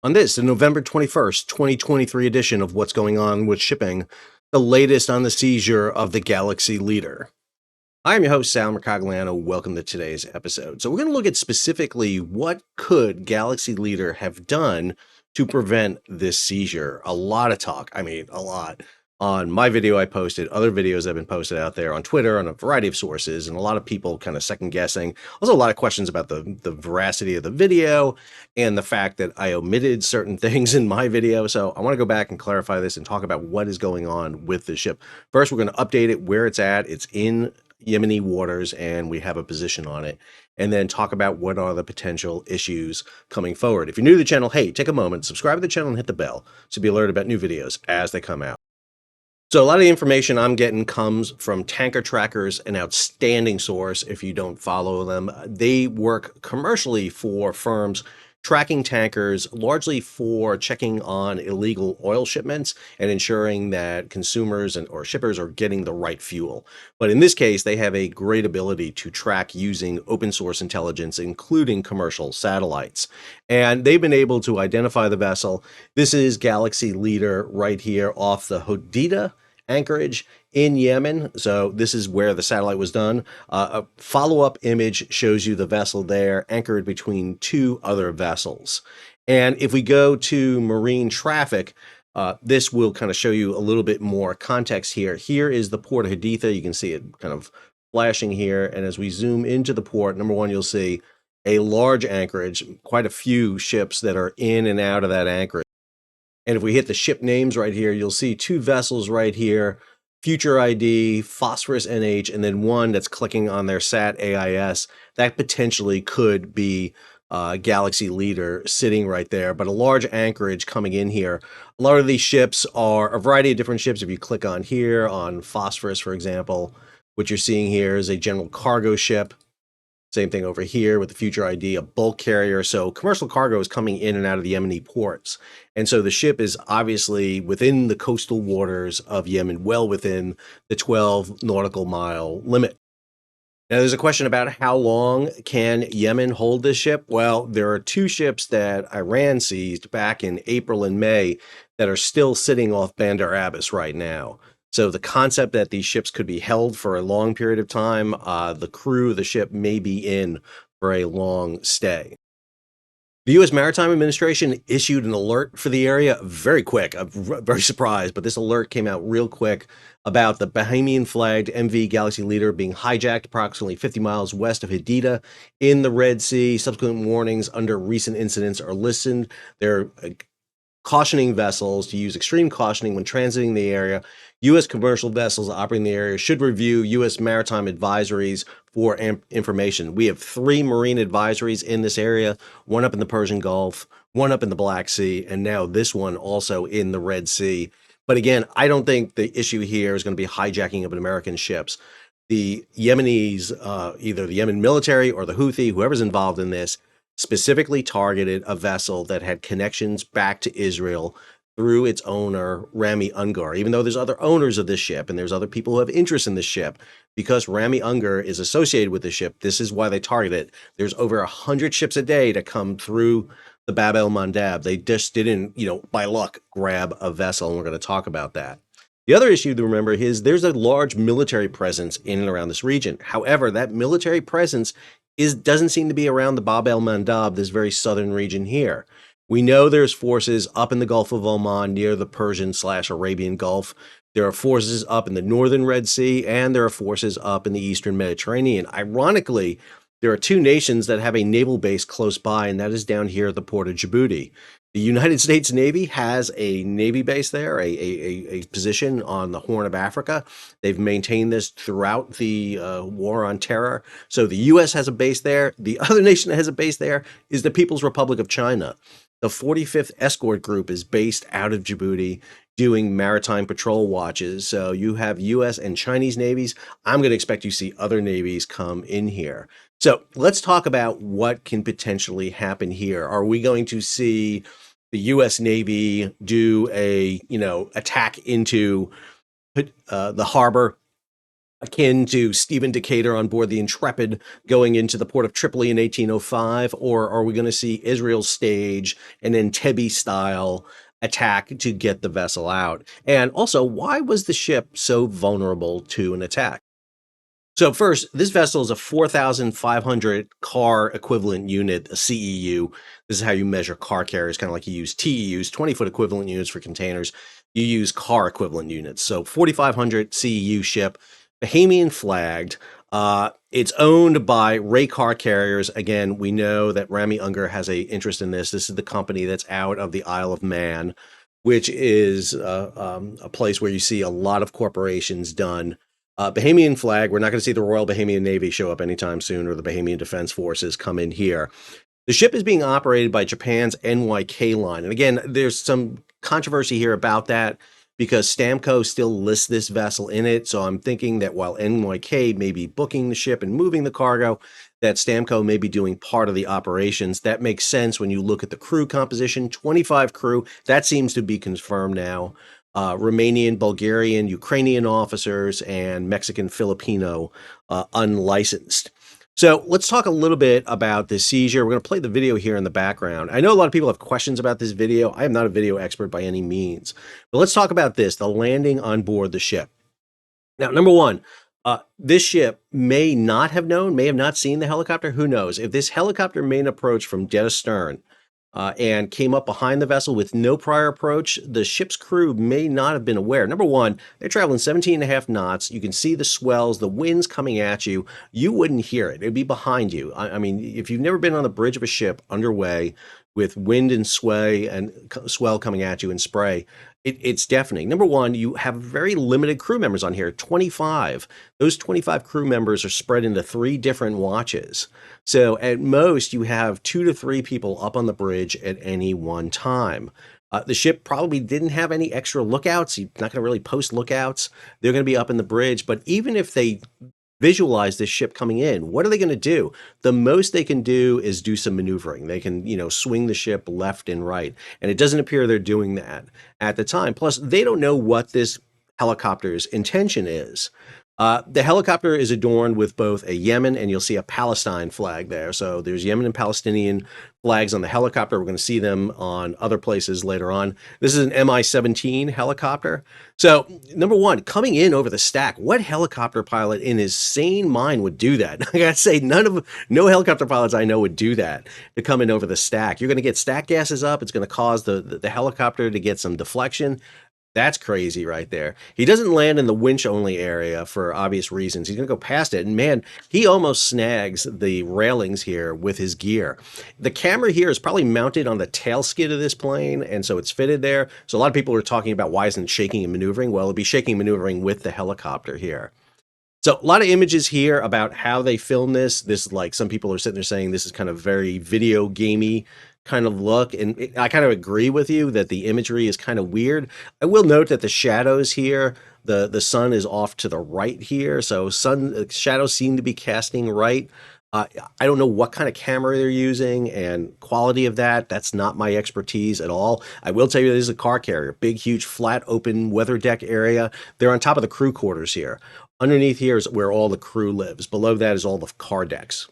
On this, the November 21st, 2023 edition of What's Going On with Shipping, the latest on the seizure of the Galaxy Leader. I'm your host, Sal Mercogliano. Welcome to today's episode. So we're going to look at specifically what could Galaxy Leader have done to prevent this seizure. A lot of talk, a lot. On my video I posted, other videos have been posted out there on Twitter on a variety of sources, and a lot of people kind of second guessing. Also, a lot of questions about the veracity of the video and the fact that I omitted certain things in my video. So I want to go back and clarify this and talk about what is going on with the ship. First, we're going to update it where it's at. It's in Yemeni waters, and we have a position on it, and then talk about what are the potential issues coming forward. If you're new to the channel, hey, take a moment, subscribe to the channel and hit the bell to be alerted about new videos as they come out. So a lot of the information I'm getting comes from Tanker Trackers, an outstanding source. If you don't follow them, they work commercially for firms tracking tankers, largely for checking on illegal oil shipments and ensuring that consumers or shippers are getting the right fuel. But in this case, they have a great ability to track using open source intelligence, including commercial satellites. And they've been able to identify the vessel. This is Galaxy Leader right here off the Hodeidah anchorage in Yemen. So this is where the satellite was done. A follow-up image shows you the vessel there anchored between two other vessels. And if we go to marine traffic, this will kind of show you a little bit more context here. Here is the port of Hodeidah. You can see it kind of flashing here. And as we zoom into the port, number one, you'll see a large anchorage, quite a few ships that are in and out of that anchorage. And if we hit the ship names right here, you'll see two vessels right here, Future ID, Phosphorus NH, and then one that's clicking on their SAT AIS. That potentially could be Galaxy Leader sitting right there, but a large anchorage coming in here. A lot of these ships are a variety of different ships. If you click on here, on Phosphorus, for example, what you're seeing here is a general cargo ship. Same thing over here with the Future ID, a bulk carrier. So commercial cargo is coming in and out of the Yemeni ports. And so the ship is obviously within the coastal waters of Yemen, well within the 12 nautical mile limit. Now, there's a question about how long can Yemen hold this ship? Well, there are two ships that Iran seized back in April and May that are still sitting off Bandar Abbas right now. So the concept that these ships could be held for a long period of time, the crew of the ship may be in for a long stay. The U.S. Maritime Administration issued an alert for the area very quick. I'm very surprised, but this alert came out real quick about the Bahamian-flagged MV Galaxy Leader being hijacked approximately 50 miles west of Hodeidah in the Red Sea. Subsequent warnings under recent incidents are listed. They're cautioning vessels to use extreme cautioning when transiting the area. U.S. commercial vessels operating the area should review U.S. maritime advisories for information. We have 3 marine advisories in this area, one up in the Persian Gulf, one up in the Black Sea, and now this one also in the Red Sea. But again, I don't think the issue here is going to be hijacking of American ships. The Yemenis, either the Yemen military or the Houthi, whoever's involved in this, specifically targeted a vessel that had connections back to Israel through its owner, Rami Ungar. Even though there's other owners of this ship and there's other people who have interest in this ship, because Rami Ungar is associated with the ship, this is why they target it. There's over 100 ships a day to come through the Bab el-Mandab. They just didn't, by luck, grab a vessel, and we're going to talk about that. The other issue to remember is there's a large military presence in and around this region. However, that military presence doesn't seem to be around the Bab el-Mandab, this very southern region here. We know there's forces up in the Gulf of Oman near the Persian/Arabian Gulf. There are forces up in the northern Red Sea, and there are forces up in the eastern Mediterranean. Ironically, there are 2 nations that have a naval base close by, and that is down here at the port of Djibouti. The United States Navy has a Navy base there, a position on the Horn of Africa. They've maintained this throughout the war on terror. So the U.S. has a base there. The other nation that has a base there is the People's Republic of China. The 45th Escort Group is based out of Djibouti doing maritime patrol watches. So you have U.S. and Chinese navies. I'm going to expect you to see other navies come in here. So let's talk about what can potentially happen here. Are we going to see the U.S. Navy do a, attack into the harbor akin to Stephen Decatur on board the Intrepid going into the port of Tripoli in 1805? Or are we going to see Israel stage an Entebbe-style attack to get the vessel out? And also, why was the ship so vulnerable to an attack? So first, this vessel is a 4,500 car equivalent unit, a CEU. This is how you measure car carriers, kind of like you use TEUs, 20-foot equivalent units for containers. You use car equivalent units. So 4,500 CEU ship, Bahamian flagged. It's owned by Ray Car Carriers. Again, we know that Rami Unger has a interest in this. This is the company that's out of the Isle of Man, which is a place where you see a lot of corporations done. Bahamian flag. We're not going to see the Royal Bahamian Navy show up anytime soon, or the Bahamian Defense Forces come in here. The ship is being operated by Japan's NYK line. And again, there's some controversy here about that because Stamco still lists this vessel in it. So I'm thinking that while NYK may be booking the ship and moving the cargo, that Stamco may be doing part of the operations. That makes sense when you look at the crew composition, 25 crew. That seems to be confirmed now. Romanian, Bulgarian, Ukrainian officers, and Mexican, Filipino unlicensed. So let's talk a little bit about the seizure. We're going to play the video here in the background. I know a lot of people have questions about this video. I am not a video expert by any means, but let's talk about this, the landing on board the ship. Now, number one, this ship may not have known, may have not seen the helicopter. Who knows? If this helicopter made an approach from dead astern and came up behind the vessel with no prior approach, the ship's crew may not have been aware. Number one, they're traveling 17 and a half knots. You can see the swells, the wind's coming at you. You wouldn't hear it. It'd be behind you. I mean, if you've never been on the bridge of a ship underway with wind and sway and swell coming at you and spray, it's deafening. Number one, you have very limited crew members on here, 25. Those 25 crew members are spread into 3 different watches. So at most, you have 2 to 3 people up on the bridge at any one time. The ship probably didn't have any extra lookouts. You're not going to really post lookouts. They're going to be up in the bridge. But even if they visualize this ship coming in, what are they going to do? The most they can do is do some maneuvering. They can, swing the ship left and right. And it doesn't appear they're doing that at the time. Plus, they don't know what this helicopter's intention is. The helicopter is adorned with both a Yemen and you'll see a Palestine flag there. So there's Yemen and Palestinian flags on the helicopter. We're going to see them on other places later on. This is an Mi-17 helicopter. So number one, coming in over the stack, what helicopter pilot in his sane mind would do that? I gotta say, no helicopter pilots I know would do that, to come in over the stack. You're going to get stack gases up. It's going to cause the helicopter to get some deflection. That's crazy right there. He doesn't land in the winch only area for obvious reasons. He's going to go past it. And man, he almost snags the railings here with his gear. The camera here is probably mounted on the tail skid of this plane. And so it's fitted there. So a lot of people are talking about why isn't it shaking and maneuvering? Well, it'll be shaking and maneuvering with the helicopter here. So a lot of images here about how they film this. This, like, some people are sitting there saying this is kind of very video gamey kind of look, and I kind of agree with you that the imagery is kind of weird. I will note that the shadows here, the sun is off to the right here, so shadows seem to be casting right. I don't know what kind of camera they're using and quality of that. That's not my expertise at all. I will tell you this is a car carrier, big, huge, flat, open weather deck area. They're on top of the crew quarters here. Underneath here is where all the crew lives. Below that is all the car decks.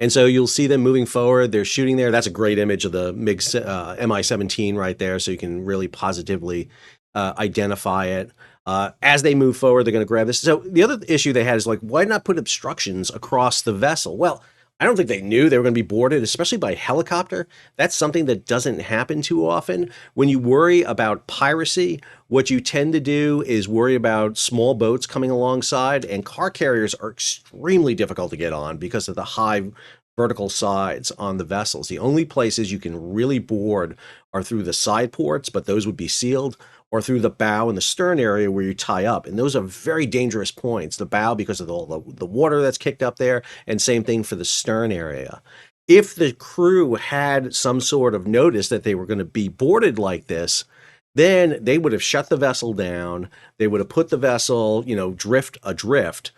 And so you'll see them moving forward. They're shooting there. That's a great image of the Mi-17 right there, so you can really positively identify it. As they move forward, they're going to grab this. So the other issue they had is, like, why not put obstructions across the vessel? Well, I don't think they knew they were going to be boarded, especially by helicopter. That's something that doesn't happen too often. When you worry about piracy, what you tend to do is worry about small boats coming alongside, and car carriers are extremely difficult to get on because of the high vertical sides on the vessels. The only places you can really board are through the side ports, but those would be sealed, or through the bow and the stern area where you tie up. And those are very dangerous points. The bow because of all the water that's kicked up there, and same thing for the stern area. If the crew had some sort of notice that they were going to be boarded like this, then they would have shut the vessel down. They would have put the vessel, drift adrift.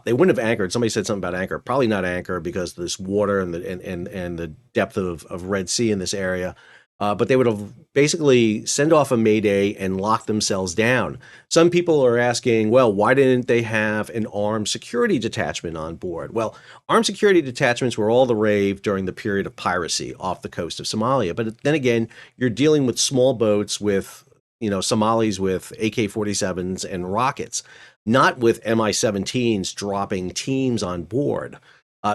They wouldn't have anchored. Somebody said something about anchor. Probably not anchor because of this water and the depth of Red Sea in this area. but they would have basically send off a mayday and lock themselves down. Some people are asking, well, why didn't they have an armed security detachment on board? Well, armed security detachments were all the rave during the period of piracy off the coast of Somalia. But then again, you're dealing with small boats with, Somalis with AK-47s and rockets, not with Mi-17s dropping teams on board.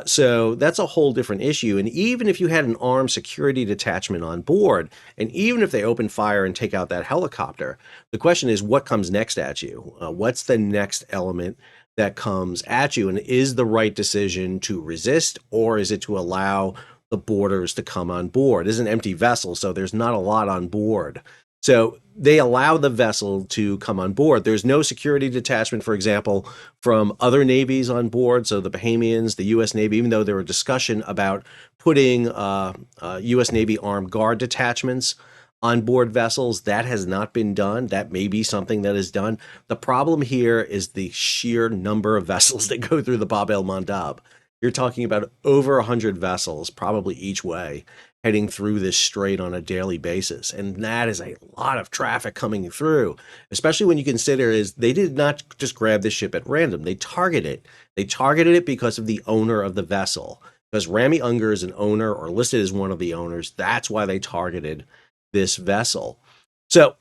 So that's a whole different issue. And even if you had an armed security detachment on board, and even if they open fire and take out that helicopter, the question is what comes next at you? What's the next element that comes at you? And is the right decision to resist, or is it to allow the boarders to come on board? It's an empty vessel, so there's not a lot on board. So they allow the vessel to come on board. There's no security detachment, for example, from other navies on board. So the Bahamians, the U.S. Navy, even though there were discussion about putting U.S. Navy armed guard detachments on board vessels, that has not been done. That may be something that is done. The problem here is the sheer number of vessels that go through the Bab el Mandab. You're talking about over 100 vessels, probably each way, heading through this strait on a daily basis. And that is a lot of traffic coming through, especially when you consider is they did not just grab this ship at random. They targeted it. They targeted it because of the owner of the vessel. Because Rami Unger is an owner or listed as one of the owners. That's why they targeted this vessel. So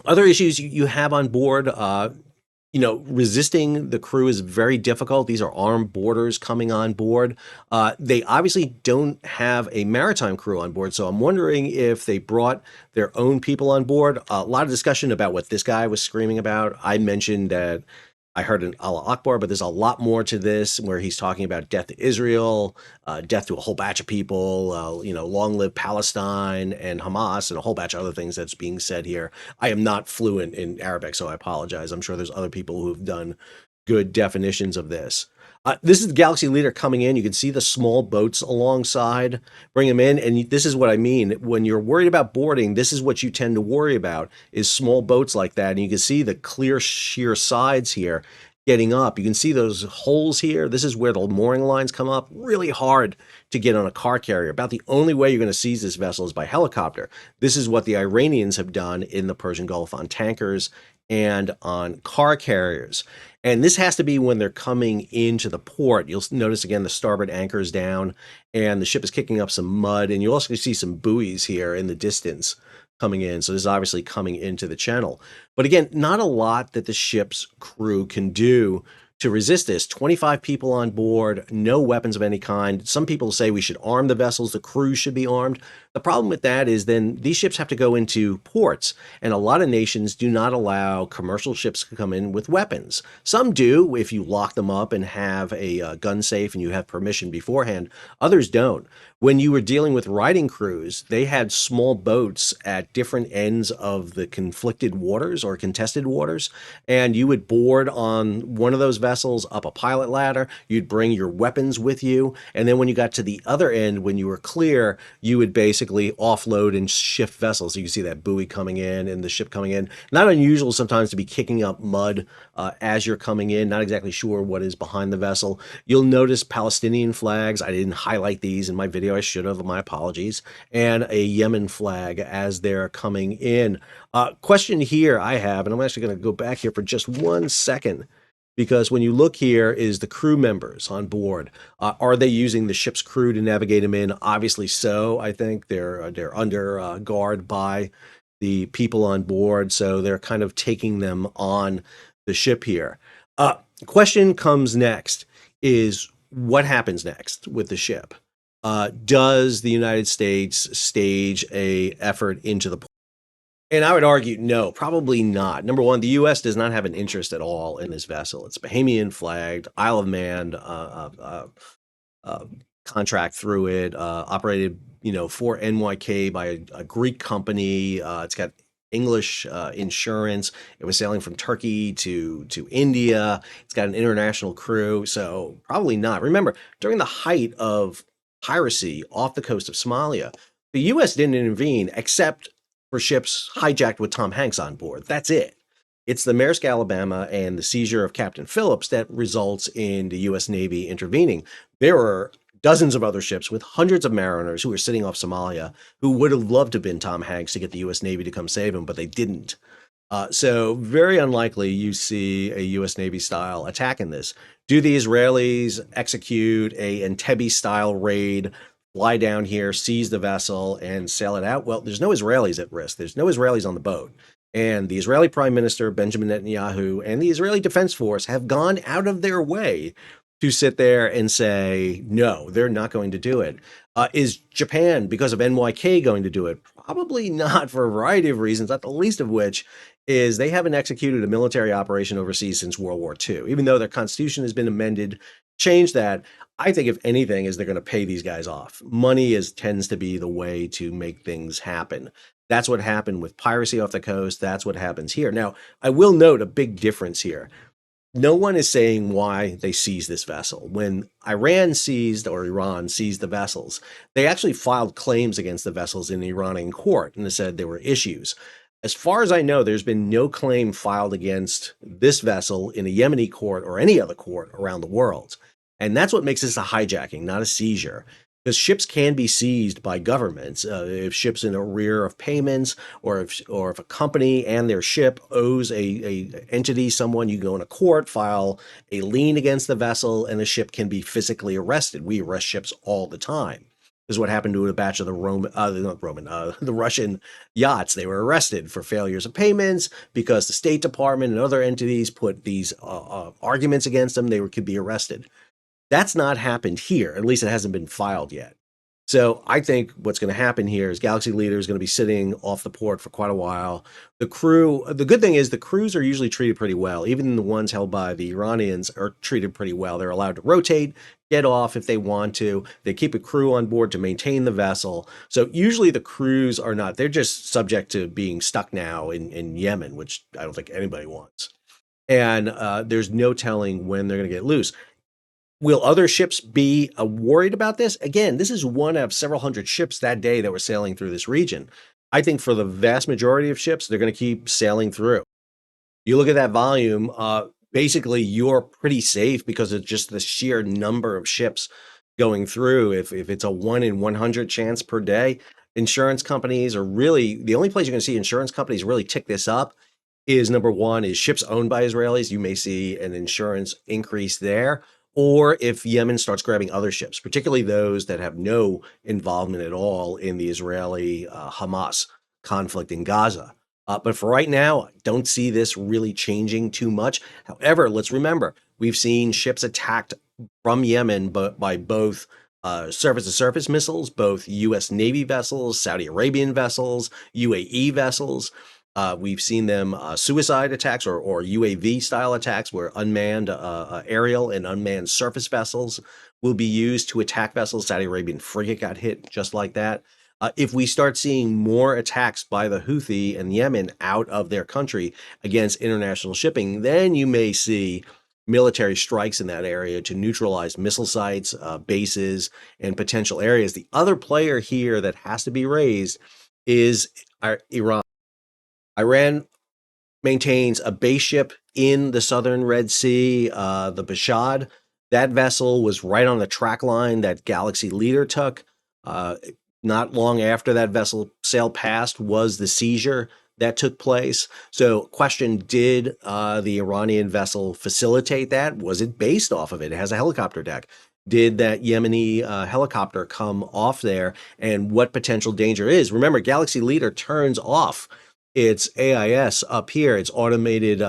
other issues you have on board, resisting the crew is very difficult. These are armed boarders coming on board. They obviously don't have a maritime crew on board, so I'm wondering if they brought their own people on board. A lot of discussion about what this guy was screaming about. I mentioned that I heard an Allah Akbar, but there's a lot more to this where he's talking about death to Israel, death to a whole batch of people, long live Palestine and Hamas and a whole batch of other things that's being said here. I am not fluent in Arabic, so I apologize. I'm sure there's other people who've done good definitions of this. This is the Galaxy Leader coming in. You can see the small boats alongside, bring them in. And this is what I mean. When you're worried about boarding, this is what you tend to worry about is small boats like that. And you can see the clear sheer sides here getting up. You can see those holes here. This is where the mooring lines come up. Really hard to get on a car carrier. About the only way you're going to seize this vessel is by helicopter. This is what the Iranians have done in the Persian Gulf on tankers and on car carriers. And this has to be when they're coming into the port. You'll notice again the starboard anchor is down and the ship is kicking up some mud. And you also see some buoys here in the distance coming in. So this is obviously coming into the channel. But again, not a lot that the ship's crew can do to resist this. 25 people on board, no weapons of any kind. Some people say we should arm the vessels, the crew should be armed. The problem with that is then these ships have to go into ports, and a lot of nations do not allow commercial ships to come in with weapons. Some do if you lock them up and have a gun safe and you have permission beforehand. Others don't. When you were dealing with riding crews, they had small boats at different ends of the conflicted waters or contested waters, and you would board on one of those vessels up a pilot ladder. You'd bring your weapons with you, and then when you got to the other end, when you were clear, you would basically offload and shift vessels. So you can see that buoy coming in and the ship coming in. Not unusual sometimes to be kicking up mud as you're coming in, not exactly sure what is behind the vessel. You'll notice Palestinian flags. I didn't highlight these in my video. I should have, my apologies. And a Yemen flag as they're coming in. Question here I have, and I'm actually going to go back here for just 1 second, because when you look here is the crew members on board. Are they using the ship's crew to navigate them in? Obviously so. I think they're under guard by the people on board, so they're kind of taking them on the ship here. Question comes next is what happens next with the ship? Does the United States stage a effort into the port? And I would argue, no, probably not. Number one, the U.S. does not have an interest at all in this vessel. It's Bahamian flagged, Isle of Man contract through it, operated, for NYK by a Greek company. It's got English insurance. It was sailing from Turkey to India. It's got an international crew, so probably not. Remember, during the height of piracy off the coast of Somalia, the U.S. didn't intervene except for ships hijacked with Tom Hanks on board. That's it. It's the Maersk Alabama and the seizure of Captain Phillips that results in the U.S. Navy intervening. There were dozens of other ships with hundreds of mariners who were sitting off Somalia who would have loved to have been Tom Hanks to get the U.S. Navy to come save him, but they didn't. So very unlikely you see a U.S. Navy style attack in this. Do the Israelis execute a Entebbe style raid, fly down here, seize the vessel, and sail it out? Well, there's no Israelis at risk. There's no Israelis on the boat. And the Israeli Prime Minister, Benjamin Netanyahu, and the Israeli Defense Force have gone out of their way to sit there and say, no, they're not going to do it. Is Japan, because of NYK, going to do it? Probably not, for a variety of reasons, not the least of which is they haven't executed a military operation overseas since World War II. Even though their constitution has been amended, changed that, I think if anything is they're going to pay these guys off. Money tends to be the way to make things happen. That's what happened with piracy off the coast. That's what happens here. Now, I will note a big difference here. No one is saying why they seized this vessel. When Iran seized the vessels, they actually filed claims against the vessels in the Iranian court and they said there were issues. As far as I know, there's been no claim filed against this vessel in a Yemeni court or any other court around the world. And that's what makes this a hijacking, not a seizure. Because ships can be seized by governments if ships in arrear of payments, or if a company and their ship owes a entity, someone, you go in a court, file a lien against the vessel, and the ship can be physically arrested. We arrest ships all the time. This is what happened to a batch of the Russian yachts. They were arrested for failures of payments because the State Department and other entities put these arguments against them. They could be arrested. That's not happened here. At least it hasn't been filed yet. So I think what's going to happen here is Galaxy Leader is going to be sitting off the port for quite a while. The crew, the good thing is the crews are usually treated pretty well. Even the ones held by the Iranians are treated pretty well. They're allowed to rotate, get off if they want to. They keep a crew on board to maintain the vessel. So usually the crews are not, they're just subject to being stuck now in Yemen, which I don't think anybody wants. And there's no telling when they're going to get loose. Will other ships be worried about this? Again, this is one of several hundred ships that day that were sailing through this region. I think for the vast majority of ships, they're going to keep sailing through. You look at that volume, basically you're pretty safe because of just the sheer number of ships going through. If it's a 1 in 100 chance per day, insurance companies are really, the only place you're going to see insurance companies really tick this up is, number one, is ships owned by Israelis. You may see an insurance increase there. Or if Yemen starts grabbing other ships, particularly those that have no involvement at all in the Israeli-Hamas conflict in Gaza. But for right now, I don't see this really changing too much. However, let's remember, we've seen ships attacked from Yemen by both surface-to-surface missiles, both U.S. Navy vessels, Saudi Arabian vessels, UAE vessels. We've seen them suicide attacks or UAV-style attacks where unmanned aerial and unmanned surface vessels will be used to attack vessels. Saudi Arabian frigate got hit just like that. If we start seeing more attacks by the Houthi and Yemen out of their country against international shipping, then you may see military strikes in that area to neutralize missile sites, bases, and potential areas. The other player here that has to be raised is Iran. Iran maintains a base ship in the southern Red Sea, the Bashad. That vessel was right on the track line that Galaxy Leader took. Not long after that vessel sailed past was the seizure that took place. So question, did the Iranian vessel facilitate that? Was it based off of it? It has a helicopter deck. Did that Yemeni helicopter come off there? And what potential danger is? Remember, Galaxy Leader turns off its AIS up here, its automated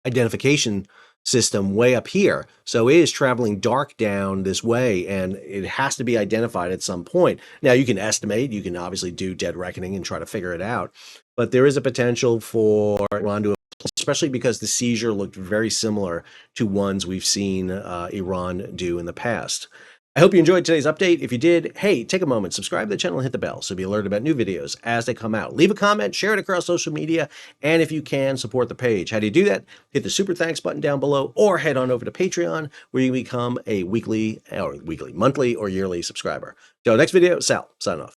identification system way up here. So it is traveling dark down this way, and it has to be identified at some point. Now, you can estimate, you can obviously do dead reckoning and try to figure it out, but there is a potential for Iran to, especially because the seizure looked very similar to ones we've seen Iran do in the past. I hope you enjoyed today's update. If you did, hey, take a moment, subscribe to the channel and hit the bell so you'll be alerted about new videos as they come out. Leave a comment, share it across social media, and if you can, support the page. How do you do that? Hit the super thanks button down below or head on over to Patreon where you can become a monthly, or yearly subscriber. Till next video, Sal, signing off.